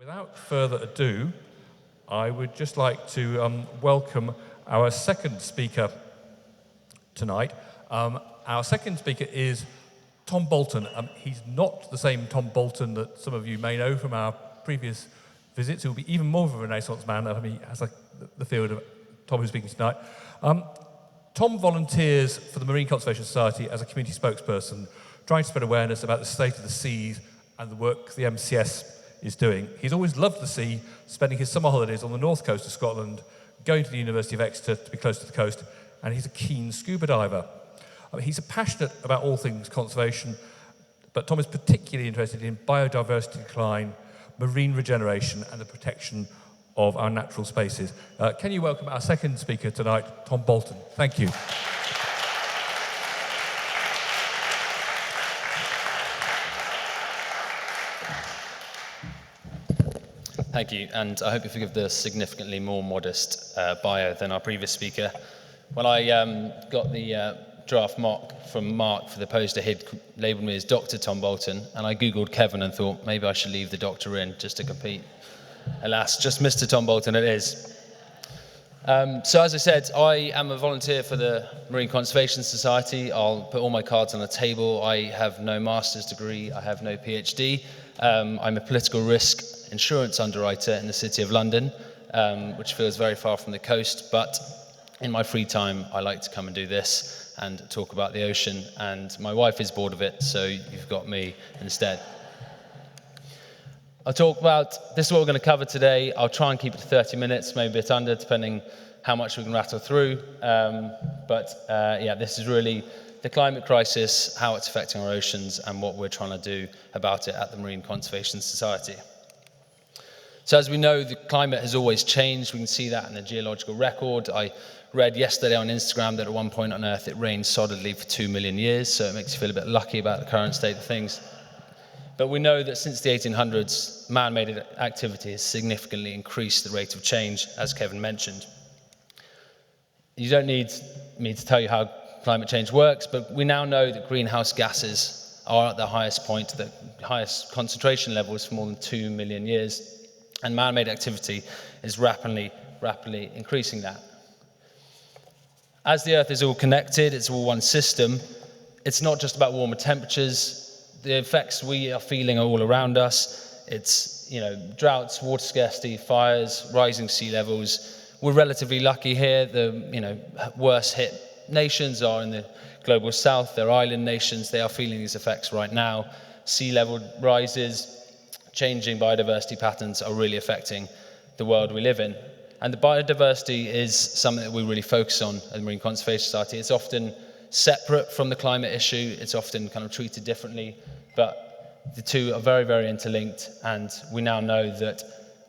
without further ado, I would just like to welcome our second speaker tonight. Our second speaker is Tom Bolton. He's not the same Tom Bolton that some of you may know from our previous visits. He'll be even more of a Renaissance man. He has the field of Tom who's speaking tonight. Tom volunteers for the Marine Conservation Society as a community spokesperson, trying to spread awareness about the state of the seas and the work the MCS is doing. He's always loved the sea, spending his summer holidays on the north coast of Scotland, going to the University of Exeter to be close to the coast, and he's a keen scuba diver. He's passionate about all things conservation, but Tom is particularly interested in biodiversity decline, marine regeneration, and the protection of our natural spaces. Can you welcome our second speaker tonight, Tom Bolton? Thank you. Thank you, and I hope you forgive the significantly more modest bio than our previous speaker. When I got the draft mock from Mark for the poster, he'd labelled me as Dr. Tom Bolton, and I googled Kevin and thought maybe I should leave the doctor in just to compete. Alas, just Mr. Tom Bolton it is. So as I said, I am a volunteer for the Marine Conservation Society. I'll put all my cards on the table. I have no master's degree, I have no PhD. I'm a political risk insurance underwriter in the City of London, which feels very far from the coast, but in my free time I like to come and do this and talk about the ocean, and my wife is bored of it, so you've got me instead. I'll talk about, this is what we're going to cover today. I'll try and keep it to 30 minutes, maybe a bit under, depending how much we can rattle through. Yeah, this is really the climate crisis, how it's affecting our oceans, and what we're trying to do about it at the Marine Conservation Society. So as we know, the climate has always changed. We can see that in the geological record. I read yesterday on Instagram that at one point on Earth it rained solidly for 2 million years, so it makes you feel a bit lucky about the current state of things. But we know that since the 1800s, man-made activity has significantly increased the rate of change, as Kevin mentioned. You don't need me to tell you how climate change works, but we now know that greenhouse gases are at the highest point, the highest concentration levels for more than 2 million years, and man-made activity is rapidly increasing that. As the Earth is all connected, it's all one system, it's not just about warmer temperatures. The effects we are feeling are all around us. It's, droughts, water scarcity, fires, rising sea levels. We're relatively lucky here. The, worst hit nations are in the global south. They're island nations. They are feeling these effects right now. Sea level rises, changing biodiversity patterns are really affecting the world we live in. And the biodiversity is something that we really focus on at the Marine Conservation Society. It's often separate from the climate issue. It's often kind of treated differently, but the two are very, very interlinked, and we now know that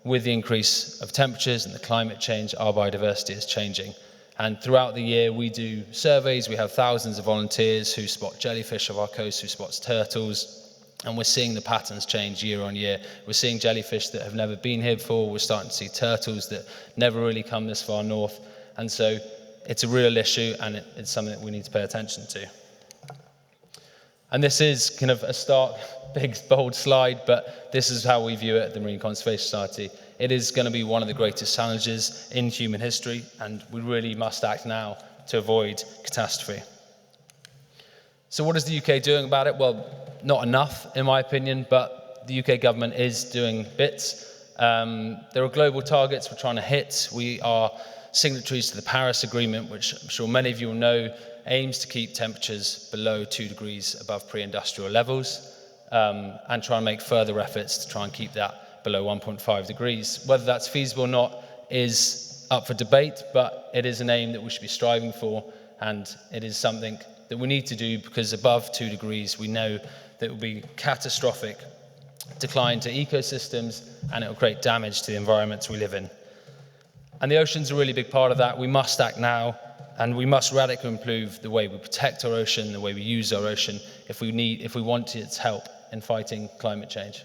with the increase of temperatures and the climate change, our biodiversity is changing. And throughout the year we do surveys. We have thousands of volunteers who spot jellyfish off our coast, who spots turtles, and we're seeing the patterns change year on year. We're seeing jellyfish that have never been here before. We're starting to see turtles that never really come this far north, and so it's a real issue, and it's something that we need to pay attention to. And this is kind of a stark, big, bold slide, but this is how we view it at the Marine Conservation Society. It is going to be one of the greatest challenges in human history, and we really must act now to avoid catastrophe. So what is the UK doing about it? Well, not enough, in my opinion, but the UK government is doing bits. There are global targets we're trying to hit. We are signatories to the Paris Agreement, which I'm sure many of you will know, aims to keep temperatures below 2 degrees above pre-industrial levels, and try and make further efforts to try and keep that below 1.5 degrees. Whether that's feasible or not is up for debate, but it is an aim that we should be striving for, and it is something that we need to do, because above 2 degrees we know that it will be catastrophic decline to ecosystems, and it will create damage to the environments we live in. And the ocean's a really big part of that. We must act now, and we must radically improve the way we protect our ocean, the way we use our ocean, if we want its help in fighting climate change.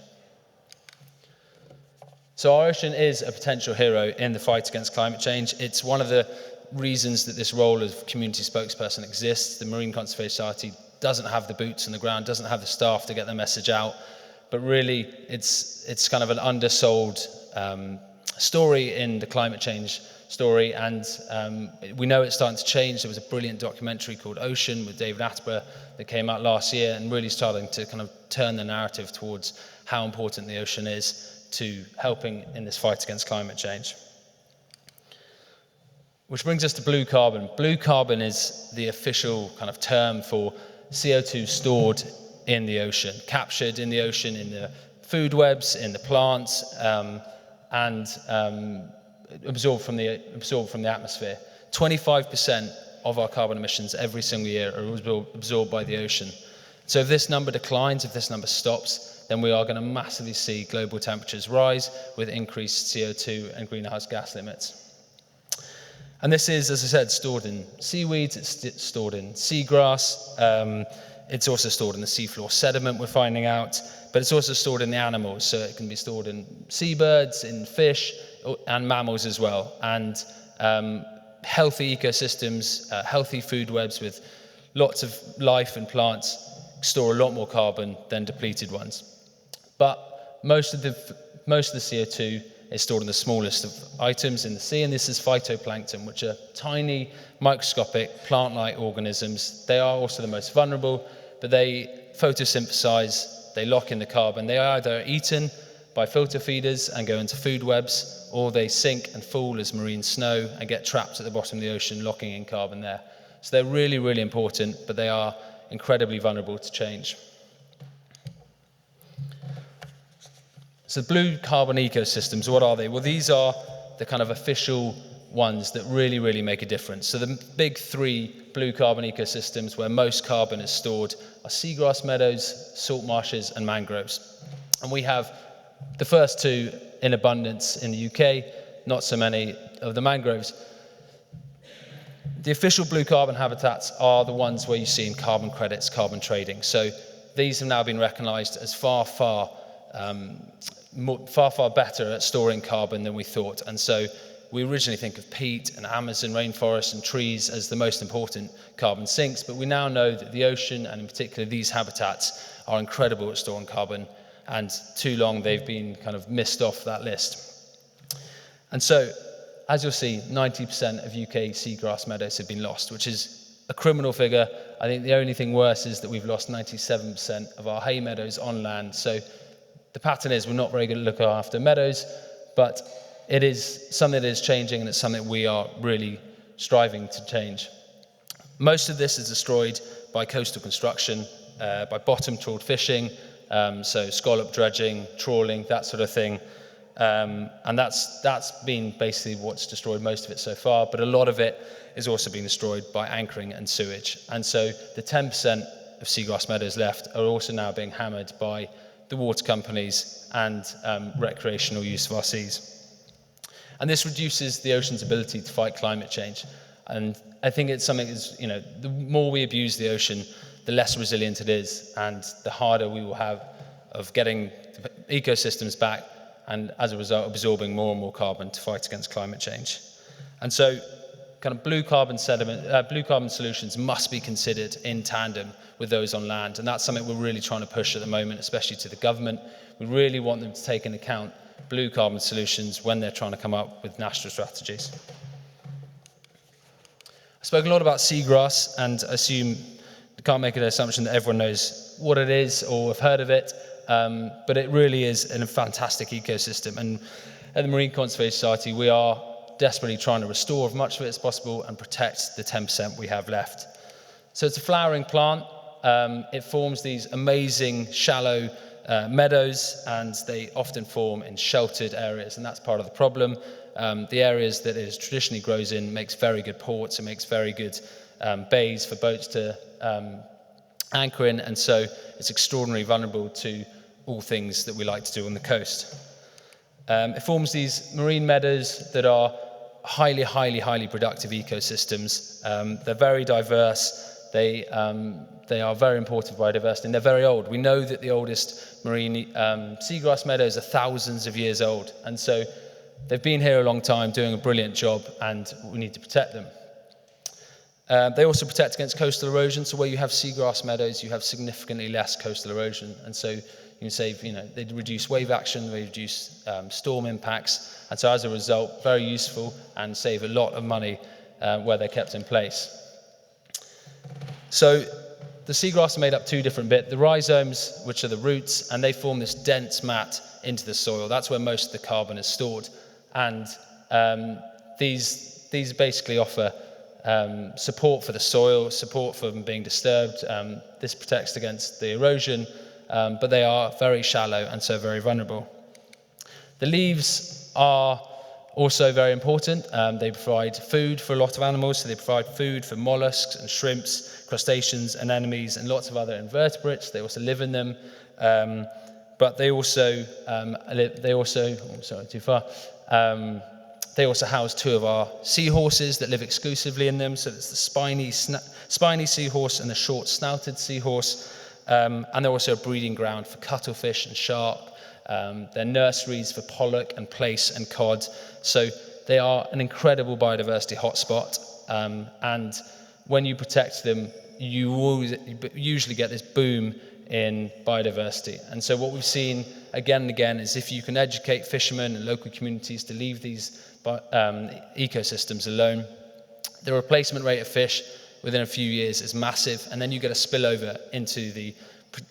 So our ocean is a potential hero in the fight against climate change. It's one of the reasons that this role of community spokesperson exists. The Marine Conservation Society doesn't have the boots on the ground, doesn't have the staff to get the message out, but really it's kind of an undersold story in the climate change story, and we know it's starting to change. There was a brilliant documentary called Ocean with David Attenborough that came out last year, and really starting to kind of turn the narrative towards how important the ocean is to helping in this fight against climate change. Which brings us to blue carbon. Blue carbon is the official kind of term for CO2 stored in the ocean, captured in the ocean, in the food webs, in the plants, and absorbed from the atmosphere. 25% of our carbon emissions every single year are absorbed by the ocean. So if this number declines, if this number stops, then we are going to massively see global temperatures rise with increased CO2 and greenhouse gas limits. And this is, as I said, stored in seaweeds, it's stored in seagrass, it's also stored in the seafloor sediment, we're finding out, but it's also stored in the animals, so it can be stored in seabirds, in fish, and mammals as well. And healthy ecosystems, healthy food webs with lots of life and plants store a lot more carbon than depleted ones. But most of the CO2 is stored in the smallest of items in the sea, and this is phytoplankton, which are tiny, microscopic, plant-like organisms. They are also the most vulnerable, but they photosynthesize, they lock in the carbon. They are either eaten by filter feeders and go into food webs, or they sink and fall as marine snow and get trapped at the bottom of the ocean, locking in carbon there. So they're really, really important, but they are incredibly vulnerable to change. So blue carbon ecosystems, what are they? Well, these are the kind of official ones that really, really make a difference. So the big three blue carbon ecosystems where most carbon is stored are seagrass meadows, salt marshes, and mangroves. And we have the first two in abundance in the UK, not so many of the mangroves. The official blue carbon habitats are the ones where you see in carbon credits, carbon trading. So these have now been recognised as far better at storing carbon than we thought. And so we originally think of peat and Amazon rainforests and trees as the most important carbon sinks, but we now know that the ocean, and in particular these habitats, are incredible at storing carbon, and too long they've been kind of missed off that list. And so, as you'll see, 90% of UK seagrass meadows have been lost, which is a criminal figure. I think the only thing worse is that we've lost 97% of our hay meadows on land. So the pattern is we're not very good at looking after meadows, but it is something that is changing, and it's something we are really striving to change. Most of this is destroyed by coastal construction, by bottom trawled fishing, so scallop dredging, trawling, that sort of thing. And that's been basically what's destroyed most of it so far, but a lot of it is also being destroyed by anchoring and sewage. And so the 10% of seagrass meadows left are also now being hammered by the water companies and recreational use of our seas. And this reduces the ocean's ability to fight climate change. And I think it's something that's, the more we abuse the ocean, the less resilient it is, and the harder we will have of getting ecosystems back, and as a result, absorbing more and more carbon to fight against climate change. And so kind of blue carbon solutions must be considered in tandem with those on land. And that's something we're really trying to push at the moment, especially to the government. We really want them to take into account blue carbon solutions when they're trying to come up with national strategies. I spoke a lot about seagrass, and I assume I can't make an assumption that everyone knows what it is or have heard of it, but it really is a fantastic ecosystem. And at the Marine Conservation Society, we are desperately trying to restore as much of it as possible and protect the 10% we have left. So it's a flowering plant. It forms these amazing shallow meadows, and they often form in sheltered areas, and that's part of the problem. The areas that it traditionally grows in makes very good ports, it makes very good bays for boats to anchor in, and so it's extraordinarily vulnerable to all things that we like to do on the coast. It forms these marine meadows that are highly, highly, highly productive ecosystems. They're very diverse. They are very important for biodiversity, and they're very old. We know that the oldest marine seagrass meadows are thousands of years old, and so they've been here a long time, doing a brilliant job, and we need to protect them. They also protect against coastal erosion, so where you have seagrass meadows, you have significantly less coastal erosion, and so can save, they reduce wave action, they reduce storm impacts, and so as a result, very useful and save a lot of money where they're kept in place. So the seagrass are made up two different bits, the rhizomes, which are the roots, and they form this dense mat into the soil. That's where most of the carbon is stored. And these basically offer support for the soil, support from being disturbed. This protects against the erosion, but they are very shallow and so very vulnerable. The leaves are also very important. They provide food for a lot of animals, so they provide food for mollusks and shrimps, crustaceans, anemones, and lots of other invertebrates. They also live in them, but they also house two of our seahorses that live exclusively in them. So it's the spiny seahorse and the short-snouted seahorse, and they're also a breeding ground for cuttlefish and shark. They're nurseries for pollock and plaice and cod. So they are an incredible biodiversity hotspot. And when you protect them, you usually get this boom in biodiversity. And so what we've seen again and again is if you can educate fishermen and local communities to leave these ecosystems alone, the replacement rate of fish within a few years is massive, and then you get a spillover into the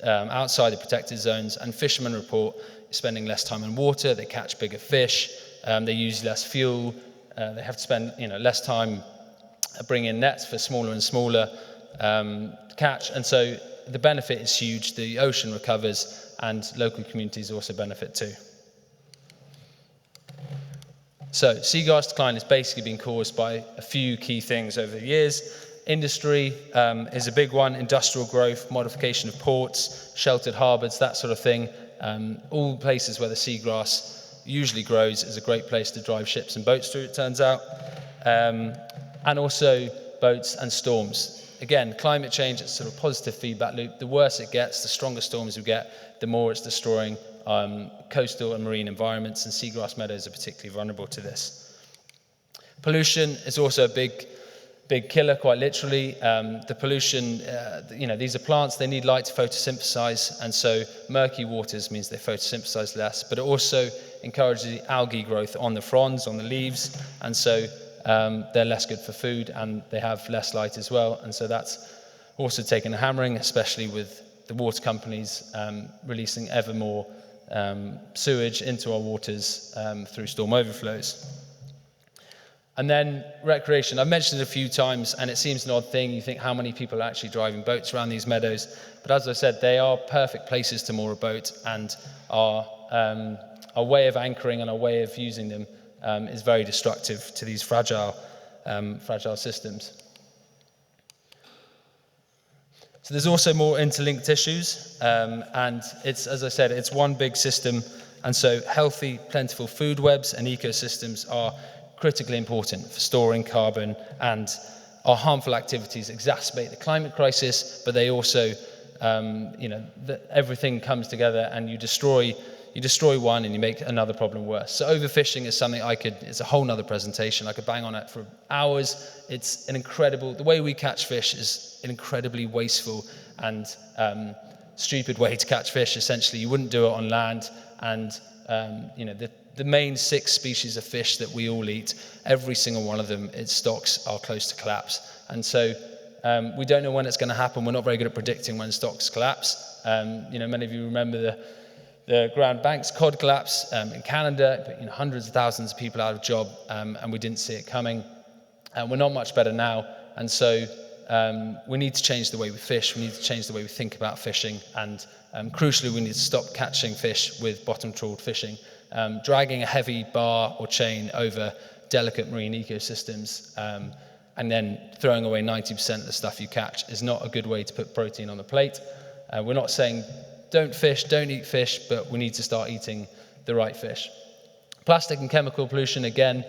outside the protected zones, and fishermen report spending less time in water, they catch bigger fish, they use less fuel, they have to spend less time bringing in nets for smaller and smaller catch, and so the benefit is huge. The ocean recovers and local communities also benefit too. So seagrass decline has basically been caused by a few key things over the years. Industry is a big one, industrial growth, modification of ports, sheltered harbours, that sort of thing. All places where the seagrass usually grows is a great place to drive ships and boats through, it turns out. And also boats and storms. Again, climate change is sort of a positive feedback loop. The worse it gets, the stronger storms we get, the more it's destroying coastal and marine environments, and seagrass meadows are particularly vulnerable to this. Pollution is also a big killer, quite literally. The pollution, these are plants, they need light to photosynthesize, and so murky waters means they photosynthesize less, but it also encourages the algae growth on the fronds, on the leaves, and so they're less good for food, and they have less light as well, and so that's also taken a hammering, especially with the water companies releasing ever more sewage into our waters through storm overflows. And then recreation. I've mentioned it a few times, and it seems an odd thing. You think, how many people are actually driving boats around these meadows? But as I said, they are perfect places to moor a boat, and our way of anchoring and our way of using them is very destructive to these fragile systems. So there's also more interlinked issues, and it's, as I said, it's one big system, and so healthy, plentiful food webs and ecosystems are critically important for storing carbon, and our harmful activities exacerbate the climate crisis, but they also, everything comes together, and you destroy one and you make another problem worse. So overfishing is something it's a whole nother presentation. I could bang on it for hours. It's the way we catch fish is an incredibly wasteful and stupid way to catch fish. Essentially, you wouldn't do it on land, and the main 6 species of fish that we all eat, every single one of them, its stocks are close to collapse. And so we don't know when it's going to happen. We're not very good at predicting when stocks collapse. Many of you remember the Grand Banks cod collapse in Canada, put hundreds of thousands of people out of job, and we didn't see it coming. And we're not much better now. And so we need to change the way we fish. We need to change the way we think about fishing. And crucially, we need to stop catching fish with bottom-trawled fishing. Dragging a heavy bar or chain over delicate marine ecosystems and then throwing away 90% of the stuff you catch is not a good way to put protein on the plate. We're not saying don't eat fish, but we need to start eating the right fish. Plastic and chemical pollution, again,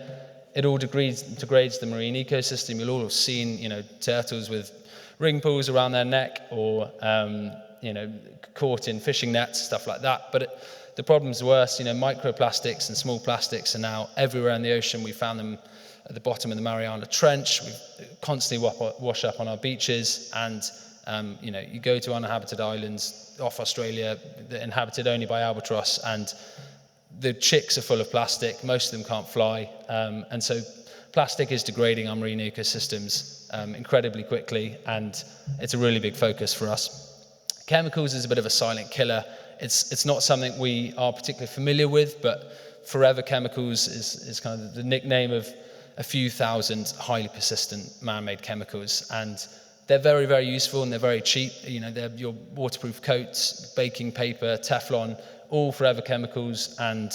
it all degrades the marine ecosystem. You'll all have seen, turtles with ring pools around their neck, or caught in fishing nets, stuff like that. But the problem's worse. Microplastics and small plastics are now everywhere in the ocean. We found them at the bottom of the Mariana Trench. We constantly wash up on our beaches, and You go to uninhabited islands off Australia, that are inhabited only by albatross, and the chicks are full of plastic. Most of them can't fly, and so plastic is degrading our marine ecosystems incredibly quickly, and it's a really big focus for us. Chemicals is a bit of a silent killer. It's not something we are particularly familiar with, but forever chemicals is kind of the nickname of a few thousand highly persistent man-made chemicals, and they're very, very useful and they're very cheap. They're your waterproof coats, baking paper, Teflon, all forever chemicals and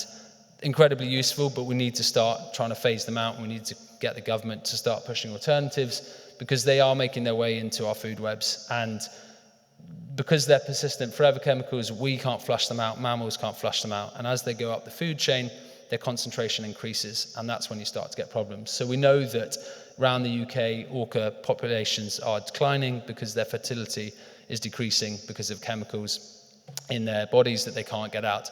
incredibly useful, but we need to start trying to phase them out. We need to get the government to start pushing alternatives because they are making their way into our food webs, and because they're persistent forever chemicals, we can't flush them out, mammals can't flush them out, and as they go up the food chain, their concentration increases, and that's when you start to get problems. So we know that around the UK, orca populations are declining because their fertility is decreasing because of chemicals in their bodies that they can't get out.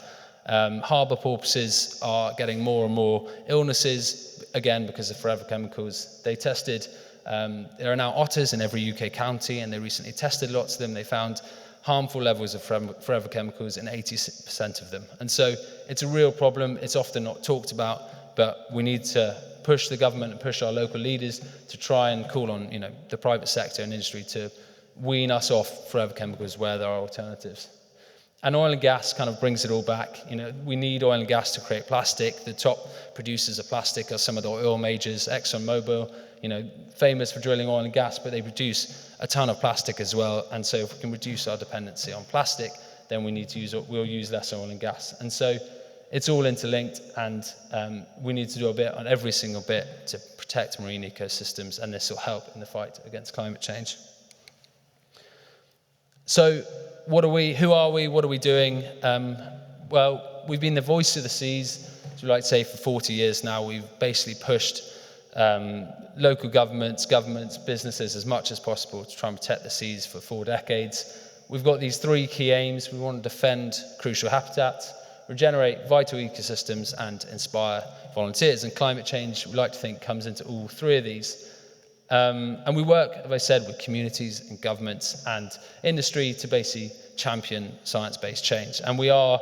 Harbour porpoises are getting more and more illnesses, again, because of forever chemicals. They tested, there are now otters in every UK county, and they recently tested lots of them. They found harmful levels of forever chemicals in 80% of them. And so it's a real problem. It's often not talked about, but we need to push the government and push our local leaders to try and call on the private sector and industry to wean us off forever chemicals where there are alternatives. And oil and gas kind of brings it all back. We need oil and gas to create plastic. The top producers of plastic are some of the oil majors, ExxonMobil, famous for drilling oil and gas, but they produce a ton of plastic as well. And so if we can reduce our dependency on plastic, then we'll use less oil and gas. And so it's all interlinked, and we need to do a bit on every single bit to protect marine ecosystems, and this will help in the fight against climate change. So who are we, what are we doing? Well, we've been the voice of the seas, as we like to say, for 40 years now. We've basically pushed local governments, businesses as much as possible to try and protect the seas for 4 decades. We've got these 3 key aims. We want to defend crucial habitat, regenerate vital ecosystems, and inspire volunteers. And climate change, we like to think, comes into all 3 of these. And we work, as I said, with communities and governments and industry to basically champion science-based change. And we are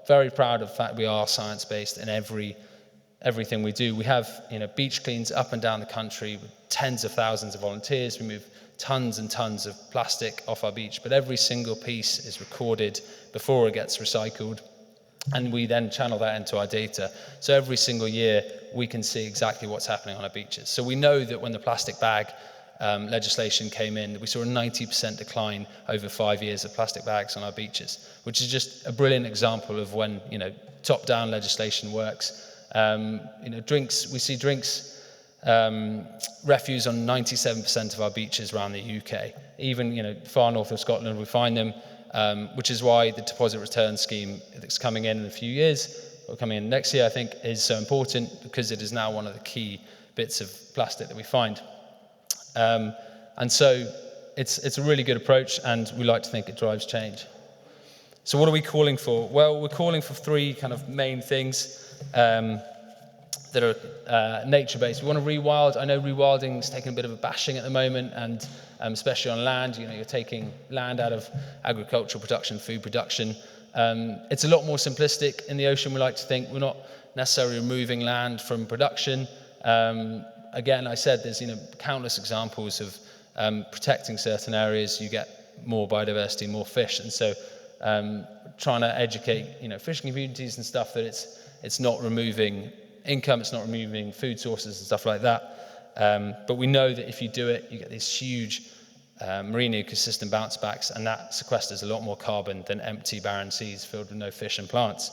very proud of the fact we are science-based in everything we do. We have beach cleans up and down the country with tens of thousands of volunteers. We move tons and tons of plastic off our beach, but every single piece is recorded before it gets recycled, and we then channel that into our data. So every single year we can see exactly what's happening on our beaches. So we know that when the plastic bag legislation came in, we saw a 90% decline over 5 years of plastic bags on our beaches, which is just a brilliant example of when top-down legislation works. We see drinks refuse on 97% of our beaches around the UK. Even far north of Scotland we find them, which is why the deposit return scheme that's coming in a few years, or coming in next year I think, is so important, because it is now one of the key bits of plastic that we find. And so it's a really good approach, and we like to think it drives change. So what are we calling for? Well, we're calling for 3 kind of main things that are nature-based. We want to rewild. I know rewilding is taking a bit of a bashing at the moment, and especially on land. You're taking land out of agricultural production, food production. It's a lot more simplistic. In the ocean, we like to think we're not necessarily removing land from production. Again, I said there's countless examples of protecting certain areas. You get more biodiversity, more fish, and so trying to educate fishing communities and stuff that it's not removing income, it's not removing food sources and stuff like that. But we know that if you do it, you get these huge marine ecosystem bounce backs, and that sequesters a lot more carbon than empty barren seas filled with no fish and plants.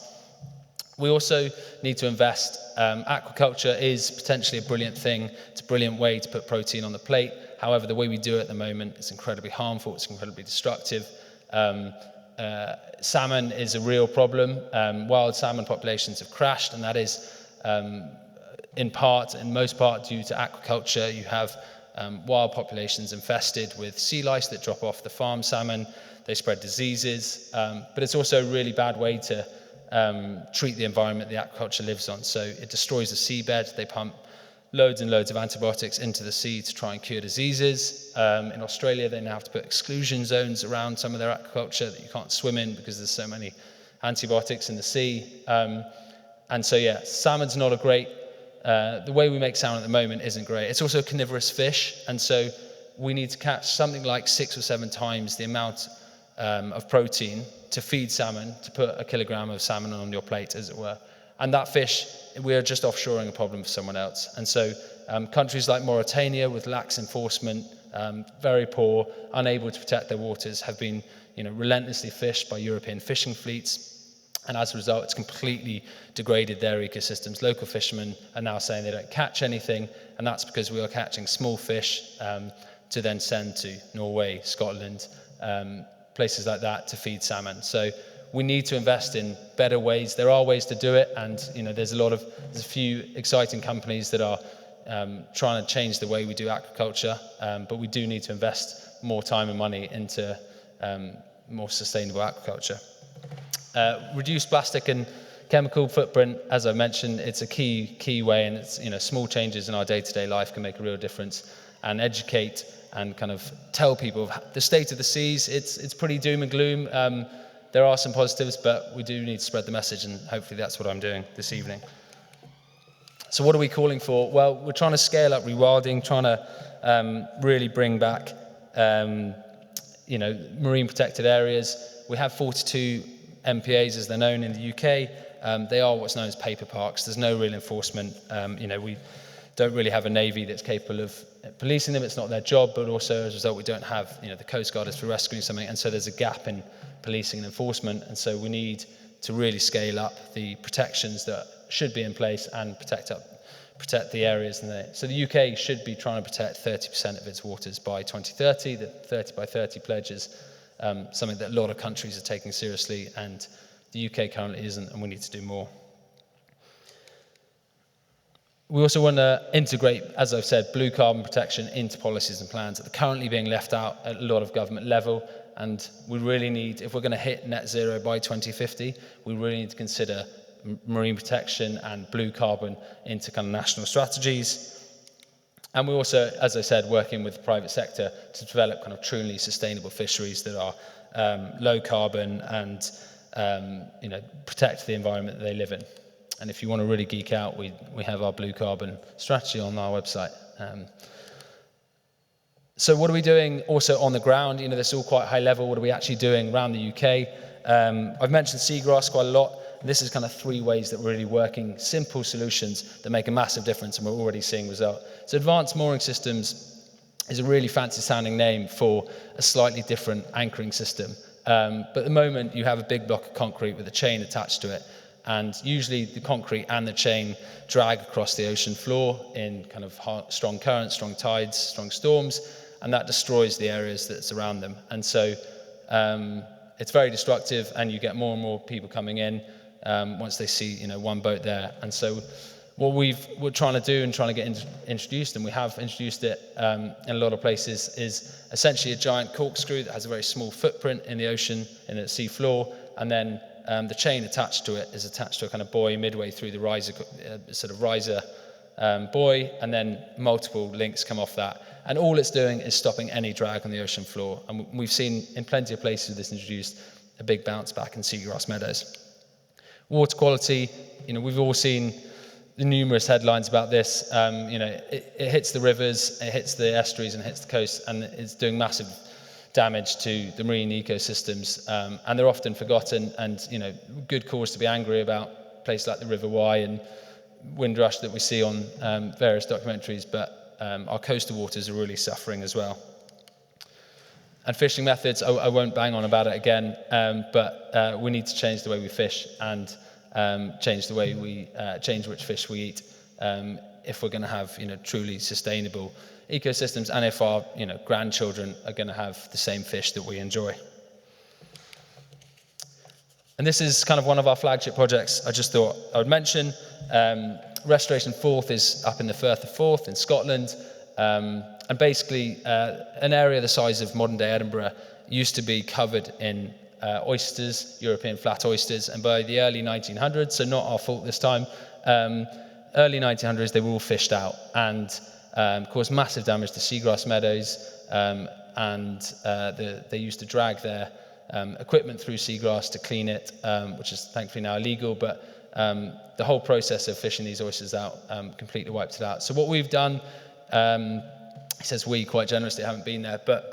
We also need to invest. Aquaculture is potentially a brilliant thing. It's a brilliant way to put protein on the plate. However, the way we do it at the moment is incredibly harmful. It's incredibly destructive. Salmon is a real problem. Wild salmon populations have crashed, and that is in most part due to aquaculture. You have wild populations infested with sea lice that drop off the farm salmon. They spread diseases, but it's also a really bad way to treat the environment the aquaculture lives on. So it destroys the seabed. They pump loads and loads of antibiotics into the sea to try and cure diseases. In Australia, they now have to put exclusion zones around some of their aquaculture that you can't swim in because there's so many antibiotics in the sea. And so, yeah, salmon's not a great, the way we make salmon at the moment isn't great. It's also a carnivorous fish, and so we need to catch something like 6 or 7 times the amount of protein to feed salmon, to put a kilogram of salmon on your plate, as it were. And that fish, we are just offshoring a problem for someone else. And so countries like Mauritania, with lax enforcement, very poor, unable to protect their waters, have been relentlessly fished by European fishing fleets. And as a result, it's completely degraded their ecosystems. Local fishermen are now saying they don't catch anything, and that's because we are catching small fish to then send to Norway, Scotland, places like that to feed salmon. So we need to invest in better ways. There are ways to do it, and there's a few exciting companies that are trying to change the way we do aquaculture, but we do need to invest more time and money into more sustainable aquaculture. Reduce plastic and chemical footprint, as I mentioned, it's a key way, and it's small changes in our day-to-day life can make a real difference. And educate and kind of tell people the state of the seas. It's pretty doom and gloom. There are some positives, but we do need to spread the message, and hopefully that's what I'm doing this evening. So what are we calling for? Well, we're trying to scale up rewilding, trying to really bring back marine protected areas. We have 42 MPAs, as they're known in the UK. They are what's known as paper parks. There's no real enforcement. We don't really have a navy that's capable of policing them. It's not their job, but also as a result, we don't have the Coast Guard is for rescuing something, and so there's a gap in policing and enforcement. And so we need to really scale up the protections that should be in place and protect the areas. So the UK should be trying to protect 30% of its waters by 2030. The 30 by 30 pledge is something that a lot of countries are taking seriously, and the UK currently isn't, and we need to do more. We also want to integrate, as I've said, blue carbon protection into policies and plans that are currently being left out at a lot of government level. And we really need, if we're going to hit net zero by 2050, we really need to consider marine protection and blue carbon into kind of national strategies. And we're also, as I said, working with the private sector to develop kind of truly sustainable fisheries that are low carbon and protect the environment that they live in. And if you want to really geek out, we have our blue carbon strategy on our website. So what are we doing also on the ground? This is all quite high level. What are we actually doing around the UK? I've mentioned seagrass quite a lot. This is kind of 3 ways that we're really working, simple solutions that make a massive difference, and we're already seeing results. So advanced mooring systems is a really fancy sounding name for a slightly different anchoring system. But at the moment, you have a big block of concrete with a chain attached to it. And usually the concrete and the chain drag across the ocean floor in kind of strong currents, strong tides, strong storms, and that destroys the areas that's around them. And so it's very destructive, and you get more and more people coming in once they see one boat there. And so what we're trying to do and trying to get introduced, and we have introduced it in a lot of places, is essentially a giant corkscrew that has a very small footprint in the ocean, in the sea floor, and then the chain attached to it is attached to a kind of buoy midway through the riser, buoy, and then multiple links come off that. And all it's doing is stopping any drag on the ocean floor. And we've seen in plenty of places with this introduced a big bounce back in seagrass meadows. Water quality, we've all seen the numerous headlines about this. It hits the rivers, it hits the estuaries, and it hits the coast, and it's doing massive damage to the marine ecosystems, and they're often forgotten, and good cause to be angry about places like the River Wye and Windrush that we see on various documentaries, but our coastal waters are really suffering as well. And fishing methods, I won't bang on about it again, but we need to change the way we fish and change the way we change which fish we eat if we're going to have truly sustainable ecosystems, and if our grandchildren are going to have the same fish that we enjoy. And this is kind of one of our flagship projects I just thought I would mention. Restoration Forth is up in the Firth of Forth in Scotland, and basically an area the size of modern day Edinburgh used to be covered in oysters, European flat oysters, and by the early 1900s, so not our fault this time, early 1900s, they were all fished out and caused massive damage to seagrass meadows. They used to drag their equipment through seagrass to clean it, which is thankfully now illegal. But the whole process of fishing these oysters out completely wiped it out. So what we've done, he says we quite generously, haven't been there, but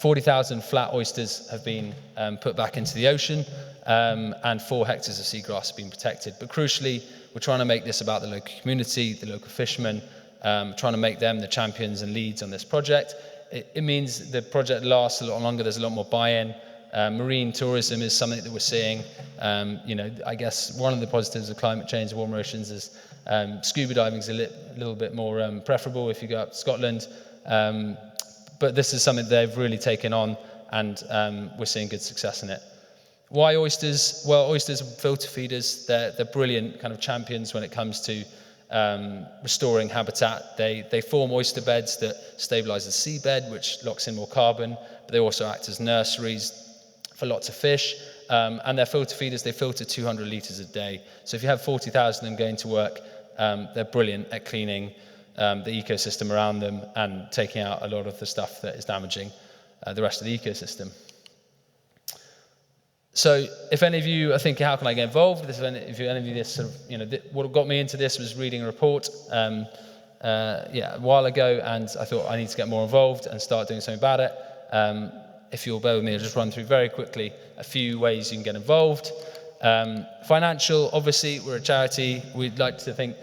40,000 flat oysters have been put back into the ocean, and 4 hectares of seagrass have been protected. But crucially, we're trying to make this about the local community, the local fishermen, trying to make them the champions and leads on this project. It means the project lasts a lot longer, there's a lot more buy-in. Marine tourism is something that we're seeing. I guess one of the positives of climate change, warmer oceans, is scuba diving is a little bit more preferable if you go up to Scotland. But this is something they've really taken on, and we're seeing good success in it. Why oysters? Well, oysters are filter feeders. They're brilliant kind of champions when it comes to restoring habitat. They form oyster beds that stabilize the seabed, which locks in more carbon, but they also act as nurseries for lots of fish. And they're filter feeders. They filter 200 litres a day. So if you have 40,000 of them going to work, they're brilliant at cleaning the ecosystem around them and taking out a lot of the stuff that is damaging the rest of the ecosystem. So if any of you are thinking, how can I get involved? If any of you this sort of, what got me into this was reading a report a while ago, and I thought I need to get more involved and start doing something about it. If you'll bear with me, I'll just run through very quickly a few ways you can get involved. Financial, obviously, we're a charity. We'd like to think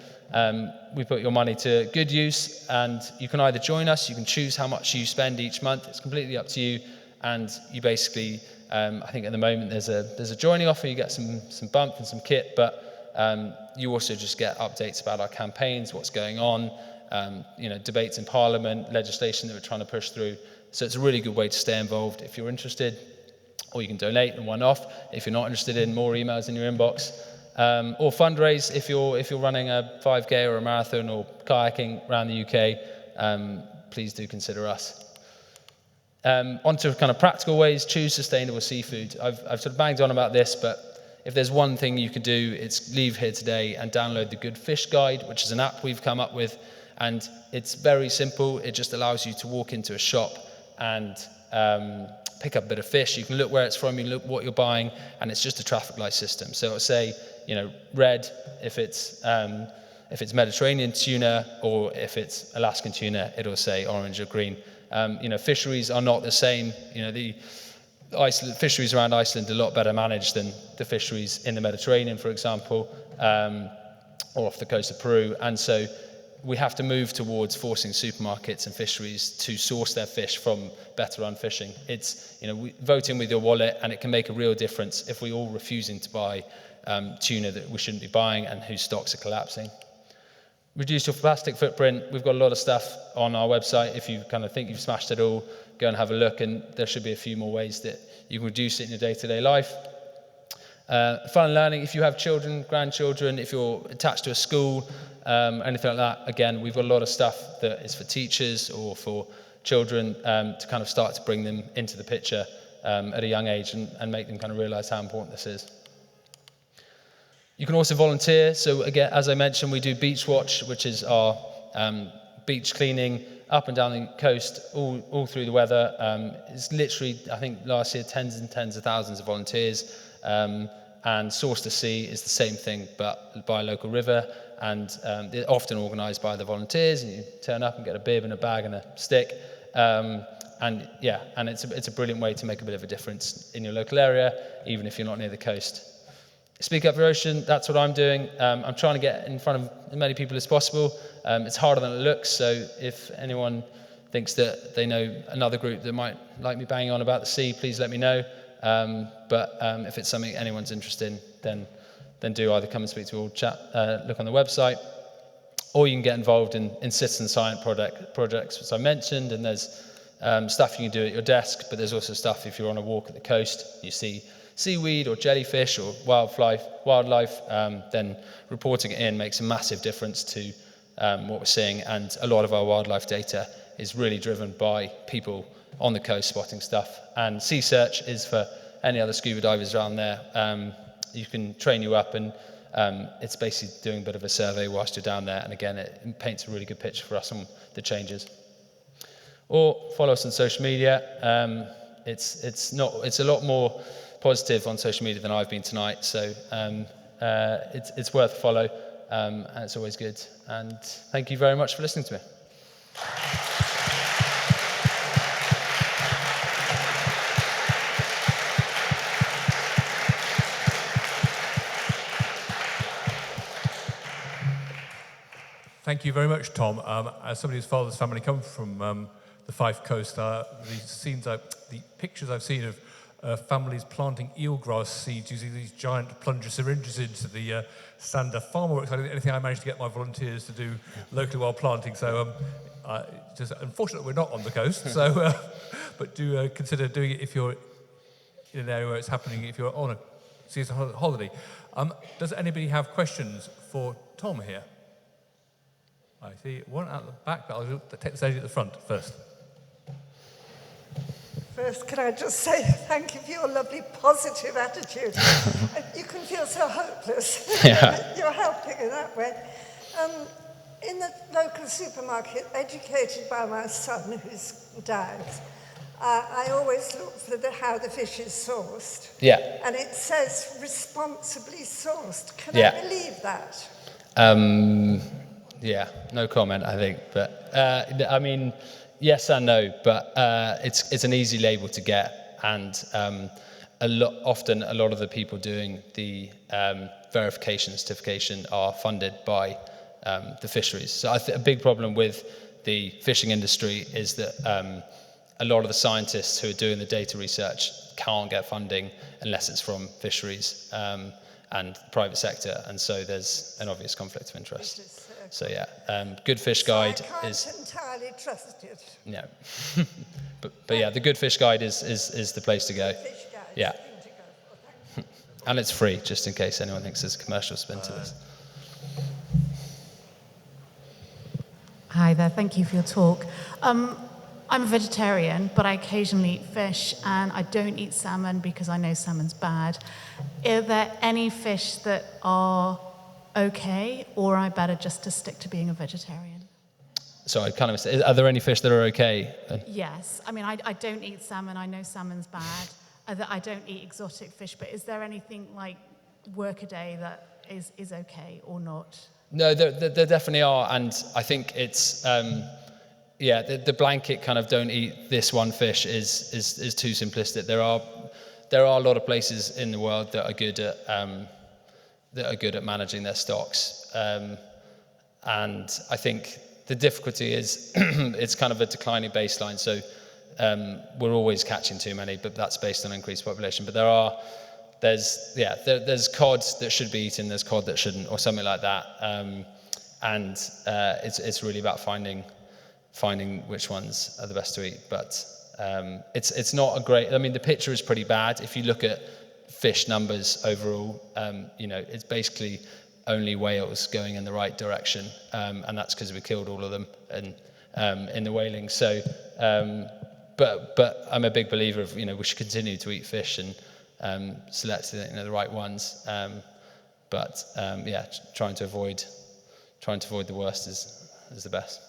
we put your money to good use, and you can either join us, you can choose how much you spend each month. It's completely up to you, and you basically, I think at the moment there's a joining offer. You get some bump and some kit, but you also just get updates about our campaigns, what's going on, debates in Parliament, legislation that we're trying to push through. So it's a really good way to stay involved if you're interested, or you can donate and one-off if you're not interested in more emails in your inbox, or fundraise if you're running a 5K or a marathon or kayaking around the UK. Please do consider us. Onto kind of practical ways, choose sustainable seafood. I've sort of banged on about this, but if there's one thing you could do, it's leave here today and download the Good Fish Guide, which is an app we've come up with, and it's very simple. It just allows you to walk into a shop and pick up a bit of fish. You can look where it's from, you look what you're buying, and it's just a traffic light system. So it'll say, red if it's Mediterranean tuna, or if it's Alaskan tuna, it'll say orange or green. Fisheries are not the same. The fisheries around Iceland are a lot better managed than the fisheries in the Mediterranean, for example, or off the coast of Peru. And so we have to move towards forcing supermarkets and fisheries to source their fish from better run fishing. It's, voting with your wallet, and it can make a real difference if we're all refusing to buy tuna that we shouldn't be buying and whose stocks are collapsing. Reduce your plastic footprint. We've got a lot of stuff on our website. If you kind of think you've smashed it all, go and have a look, and there should be a few more ways that you can reduce it in your day-to-day life. Fun learning. If you have children, grandchildren, if you're attached to a school, anything like that, again, we've got a lot of stuff that is for teachers or for children to kind of start to bring them into the picture at a young age and make them kind of realize how important this is. You can also volunteer. So again, as I mentioned, we do Beach Watch, which is our beach cleaning up and down the coast, all through the weather. It's literally, I think last year, tens and tens of thousands of volunteers. And Source to Sea is the same thing, but by a local river. And they're often organised by the volunteers, and you turn up and get a bib and a bag and a stick. And it's a brilliant way to make a bit of a difference in your local area, even if you're not near the coast. Speak Up for Ocean, that's what I'm doing. I'm trying to get in front of as many people as possible. It's harder than it looks, so if anyone thinks that they know another group that might like me banging on about the sea, please let me know. But if it's something anyone's interested in, then do either come and speak to me or chat, look on the website, or you can get involved in citizen science projects, which I mentioned, and there's stuff you can do at your desk, but there's also stuff if you're on a walk at the coast, you see seaweed or jellyfish or wildlife, then reporting it in makes a massive difference to what we're seeing, and a lot of our wildlife data is really driven by people on the coast spotting stuff. And Sea Search is for any other scuba divers around there. You can train you up, and it's basically doing a bit of a survey whilst you're down there, and again, it paints a really good picture for us on the changes. Or follow us on social media. It's a lot more positive on social media than I've been tonight, so it's worth a follow, and it's always good. And thank you very much for listening to me. Thank you very much, Tom. As somebody whose father's family come from the Fife Coast, the pictures I've seen of families planting eelgrass seeds using these giant plunger syringes into the sand are far more exciting than anything I managed to get my volunteers to do locally while planting. So, just unfortunate we're not on the coast. So, but do consider doing it if you're in an area where it's happening. If you're on a season holiday, does anybody have questions for Tom here? I see one at the back, but I'll take the stage at the front first. First, can I just say thank you for your lovely positive attitude. You can feel so hopeless. Yeah. You're helping in that way. In the local supermarket, educated by my son, who's dad, I always look for how the fish is sourced. Yeah. And it says responsibly sourced. Can Yeah. I believe that? Yeah, no comment, I think. But I mean, yes and no. But it's an easy label to get, and often a lot of the people doing the verification and certification are funded by the fisheries. So a big problem with the fishing industry is that a lot of the scientists who are doing the data research can't get funding unless it's from fisheries and the private sector, and so there's an obvious conflict of interest. So yeah, Good Fish Guide I can't is entirely trust it. no, but yeah, the Good Fish Guide is the place to go. Fish guide, Yeah, thing to go for. Thank you. and it's free, just in case anyone thinks there's a commercial spin to this. Hi there, thank you for your talk. I'm a vegetarian, but I occasionally eat fish, and I don't eat salmon because I know salmon's bad. Are there any fish that are okay, or am I better just to stick to being a vegetarian? So I kind of say, are there any fish that are okay? Yes, I mean, I don't eat salmon, I know salmon's bad. I don't eat exotic fish, but is there anything like workaday that is okay or not? No, there definitely are, and I think it's the blanket kind of don't eat this one fish is too simplistic. There are a lot of places in the world that are good at managing their stocks, and I think the difficulty is it's kind of a declining baseline. So we're always catching too many, but that's based on increased population. But there's cod that should be eaten, there's cod that shouldn't, or something like that, and it's really about finding which ones are the best to eat. But it's not a great. I mean, the picture is pretty bad if you look at fish numbers overall. It's basically only whales going in the right direction, and that's because we killed all of them in the whaling. So, but I'm a big believer of we should continue to eat fish and select the right ones. Trying to avoid the worst is the best.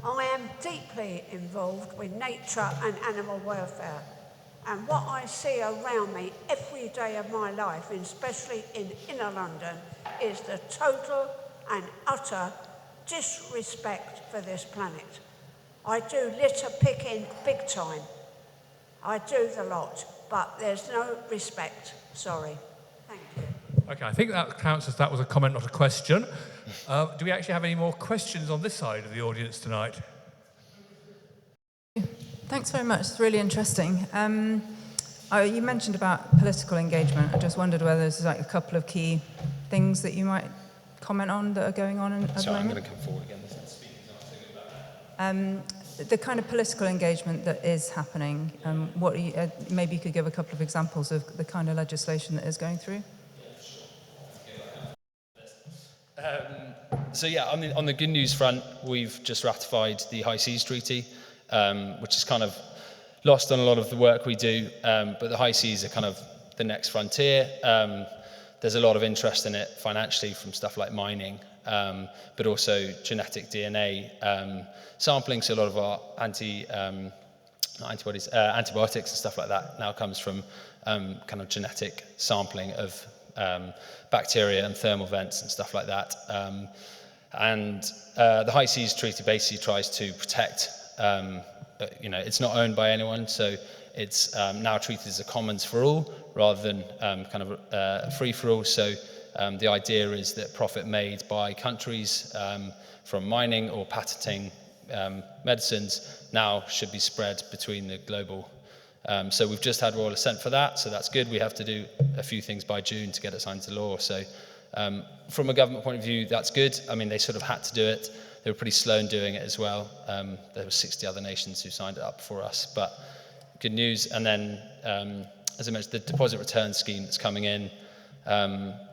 I am deeply involved with nature and animal welfare, and what I see around me every day of my life, and especially in inner London, is the total and utter disrespect for this planet. I do litter picking big time. I do the lot, but there's no respect. Sorry. Thank you. Okay, I think that counts as that was a comment, not a question. Do we actually have any more questions on this side of the audience tonight? Thanks very much. It's really interesting. You mentioned about political engagement. I just wondered whether there's like a couple of key things that you might comment on that are going on at the moment. I'm going to come forward again. The kind of political engagement that is happening. Maybe you could give a couple of examples of the kind of legislation that is going through. On the good news front, we've just ratified the High Seas Treaty, which is kind of lost on a lot of the work we do, but the high seas are kind of the next frontier. There's a lot of interest in it financially from stuff like mining, but also genetic DNA sampling. So a lot of our antibiotics and stuff like that now comes from kind of genetic sampling of bacteria and thermal vents and stuff like that. And the High Seas Treaty basically tries to protect, it's not owned by anyone, so it's now treated as a commons for all rather than kind of free for all. So the idea is that profit made by countries from mining or patenting medicines now should be spread between the global. So we've just had royal assent for that, so that's good. We have to do a few things by June to get it signed into law. So from a government point of view, that's good. I mean, they sort of had to do it. They were pretty slow in doing it as well. There were 60 other nations who signed it up for us, but good news. And then, as I mentioned, the deposit return scheme that's coming in,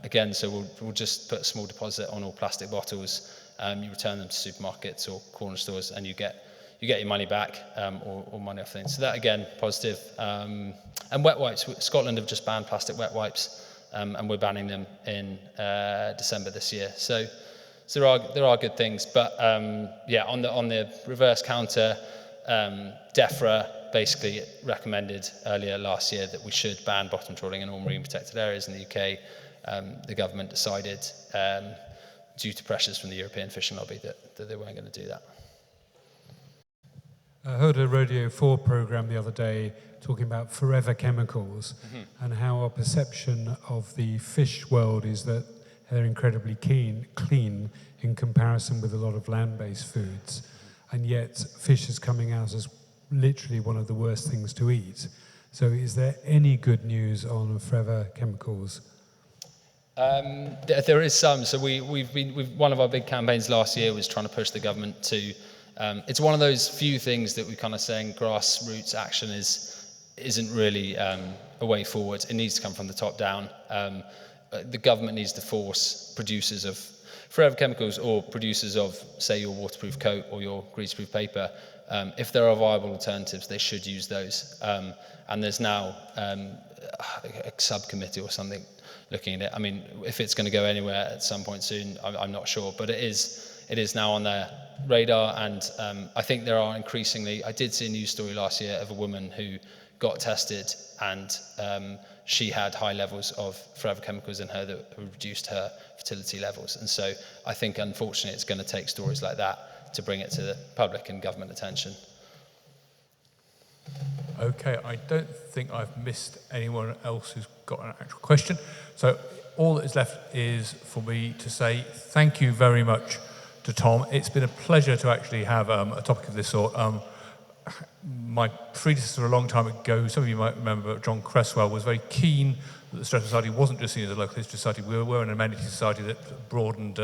again, so we'll just put a small deposit on all plastic bottles. You return them to supermarkets or corner stores, and you get your money back or money off things. So that, again, positive. And wet wipes. Scotland have just banned plastic wet wipes, and we're banning them in December this year. So there are good things. But on the reverse counter, DEFRA basically recommended earlier last year that we should ban bottom trawling in all marine protected areas in the UK. The government decided, due to pressures from the European fishing lobby, that they weren't going to do that. I heard a Radio 4 programme the other day talking about forever chemicals and how our perception of the fish world is that they're incredibly clean in comparison with a lot of land-based foods, and yet fish is coming out as literally one of the worst things to eat. So is there any good news on forever chemicals? There is some. So we've one of our big campaigns last year was trying to push the government to. It's one of those few things that we're kind of saying grassroots action isn't really a way forward. It needs to come from the top down. The government needs to force producers of forever chemicals or producers of, say, your waterproof coat or your greaseproof paper. If there are viable alternatives, they should use those. And there's now a subcommittee or something looking at it. I mean, if it's going to go anywhere at some point soon, I'm not sure, but it is now on their radar, and I think there are increasingly. I did see a news story last year of a woman who got tested, and she had high levels of forever chemicals in her that reduced her fertility levels. And so I think, unfortunately, it's going to take stories like that to bring it to the public and government attention. Okay, I don't think I've missed anyone else who's got an actual question. So all that is left is for me to say thank you very much to Tom. It's been a pleasure to actually have a topic of this sort. My predecessor a long time ago, some of you might remember, John Cresswell, was very keen that the Streatham Society wasn't just seen as a local history society. We were an amenity society that broadened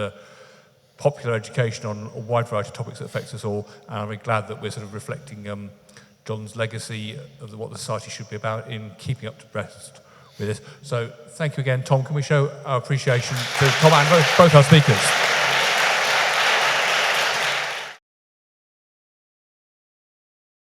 popular education on a wide variety of topics that affects us all, and I'm very glad that we're sort of reflecting John's legacy of what the society should be about in keeping up to breast with this. So thank you again, Tom. Can we show our appreciation to Tom and both our speakers?